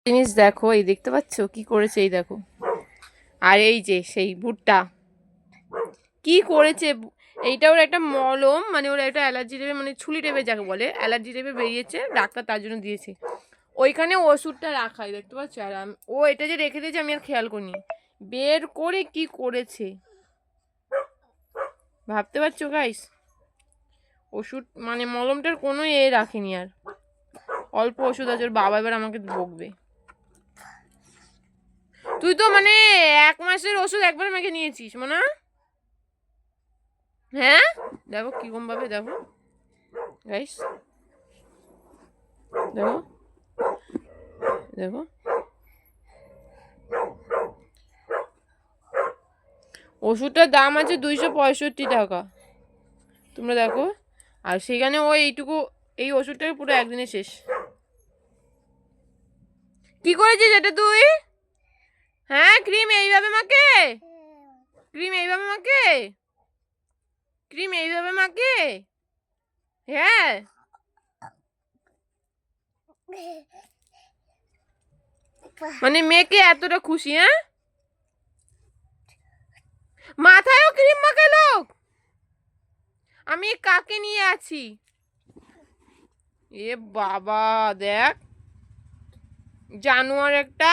জিনিস দেখো, এই দেখতে পাচ্ছ কি করেছে, এই দেখো। আর এই যে সেই ভুট্টা কি করেছে, এইটা ওর একটা মলম, মানে ওর একটা অ্যালার্জি টাইপের, মানে ছুলি টাইপের যাকে বলে অ্যালার্জি টাইপের বেরিয়েছে, ডাক্তার তার জন্য দিয়েছে। ওইখানে ওষুধটা রাখাই দেখতে পাচ্ছ। আর ও এটা যে রেখে দিয়েছে আমি আর খেয়াল করিনি, বের করে কি করেছে ভাবতে পারছো গাইস। ওষুধ মানে মলমটার কোনো রাখেনি, আর অল্প ওষুধ আছে। ওর বাবা এবার আমাকে বকবে, তুই তো মানে 1 মাসের ওষুধ একবার মেখে নিয়েছিস মনে। হ্যাঁ দেখো কিরকম ভাবে, দেখো গাইস, দেখো দেখো ওষুধটার দাম আছে 265 টাকা, তোমরা দেখো। আর সেখানে ও এইটুকু, এই ওষুধটাকে পুরো একদিনে শেষ। কি করেছিস এটা তুই? হ্যাঁ ক্রিম এইভাবে মাকে, ক্রিম এইভাবে মাকে, ক্রিম এইভাবে মাকে। হ্যাঁ মানে মেয়েকে এতটা খুশি? হ্যাঁ মাথায়ও ক্রিম মাখে লোক। আমি কাকে নিয়ে আছি? এ বাবা দেখ, জানোয়ার একটা।